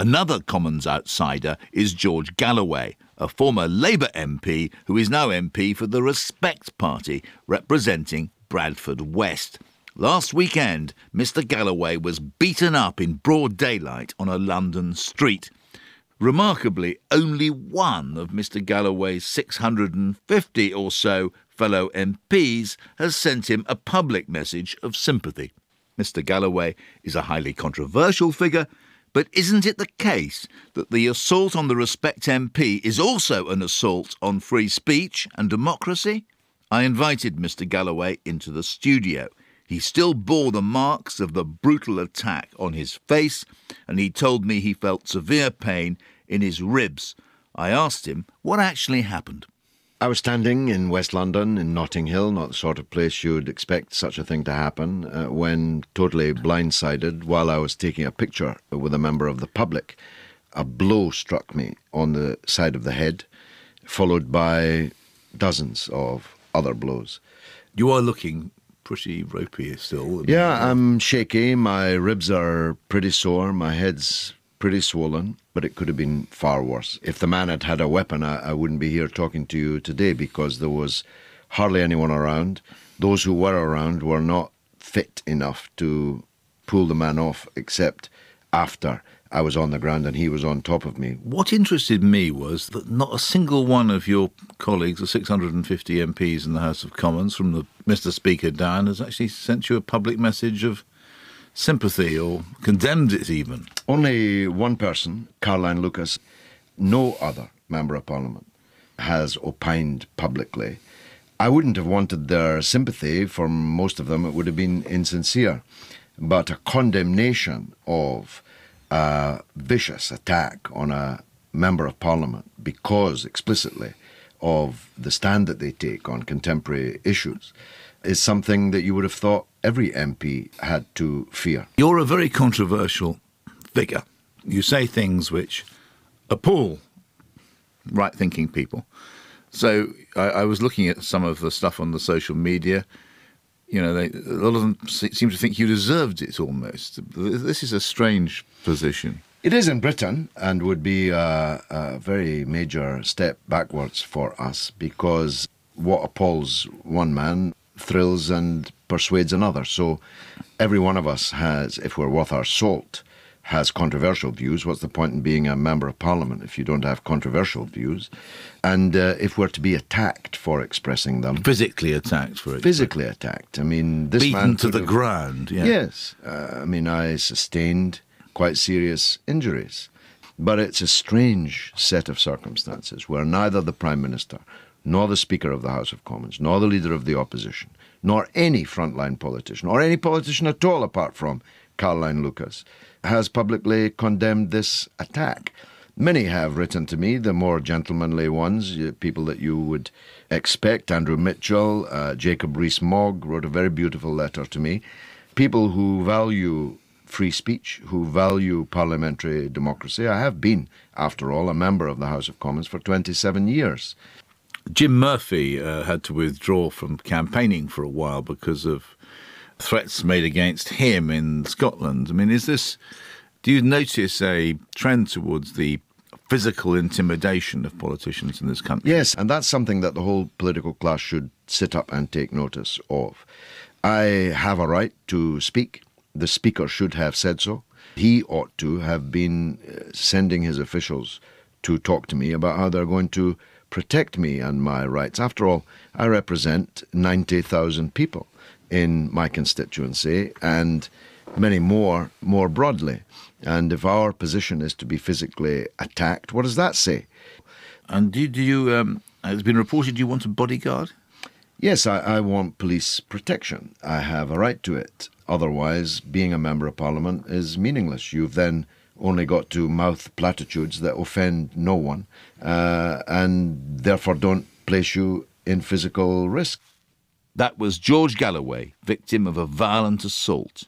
Another Commons outsider is George Galloway, a former Labour MP who is now MP for the Respect Party, representing Bradford West. Last weekend, Mr Galloway was beaten up in broad daylight on a London street. Remarkably, only one of Mr Galloway's 650 or so fellow MPs has sent him a public message of sympathy. Mr Galloway is a highly controversial figure, but isn't it the case that the assault on the Respect MP is also an assault on free speech and democracy? I invited Mr Galloway into the studio. He still bore the marks of the brutal attack on his face, and he told me he felt severe pain in his ribs. I asked him what actually happened. I was standing in West London, in Notting Hill, not the sort of place you'd expect such a thing to happen, when, totally blindsided, while I was taking a picture with a member of the public, a blow struck me on the side of the head, followed by dozens of other blows. You are looking pretty ropey still. Yeah, I'm shaky, my ribs are pretty sore, my head's pretty swollen, but it could have been far worse. If the man had had a weapon, I wouldn't be here talking to you today, because there was hardly anyone around. Those who were around were not fit enough to pull the man off, except after I was on the ground and he was on top of me. What interested me was that not a single one of your colleagues, the 650 MPs in the House of Commons, from the Mr Speaker down, has actually sent you a public message of sympathy or condemned it even. Only one person, Caroline Lucas, no other Member of Parliament, has opined publicly. I wouldn't have wanted their sympathy. For most of them it would have been insincere. But a condemnation of a vicious attack on a Member of Parliament because, explicitly, of the stand that they take on contemporary issues is something that you would have thought every MP had to fear. You're a very controversial figure. You say things which appall right-thinking people. So I was looking at some of the stuff on the social media. You know, a lot of them seem to think you deserved it almost. This is a strange position. It is in Britain, and would be a very major step backwards for us, because what appalls one man thrills and persuades another. So every one of us has, if we're worth our salt, has controversial views. What's the point in being a Member of Parliament if you don't have controversial views? And if we're to be attacked for expressing them... Physically attacked for it. Physically attacked. I mean, this man... Beaten to the ground, yeah. Yes. I mean, I sustained quite serious injuries. But it's a strange set of circumstances where neither the Prime Minister, nor the Speaker of the House of Commons, nor the Leader of the Opposition, nor any frontline politician, or any politician at all apart from Caroline Lucas, has publicly condemned this attack. Many have written to me, the more gentlemanly ones, people that you would expect. Andrew Mitchell, Jacob Rees-Mogg wrote a very beautiful letter to me. People who value free speech, who value parliamentary democracy. I have been, after all, a member of the House of Commons for 27 years. Jim Murphy had to withdraw from campaigning for a while because of threats made against him in Scotland. I mean, do you notice a trend towards the physical intimidation of politicians in this country? Yes, and that's something that the whole political class should sit up and take notice of. I have a right to speak. The Speaker should have said so. He ought to have been sending his officials to talk to me about how they're going to protect me and my rights. After all, I represent 90,000 people in my constituency, and many more broadly. And if our position is to be physically attacked, what does that say? And do you, it's been reported you want a bodyguard? Yes, I want police protection. I have a right to it. Otherwise, being a Member of Parliament is meaningless. You've then only got to mouth platitudes that offend no one, and therefore don't place you in physical risk. That was George Galloway, victim of a violent assault.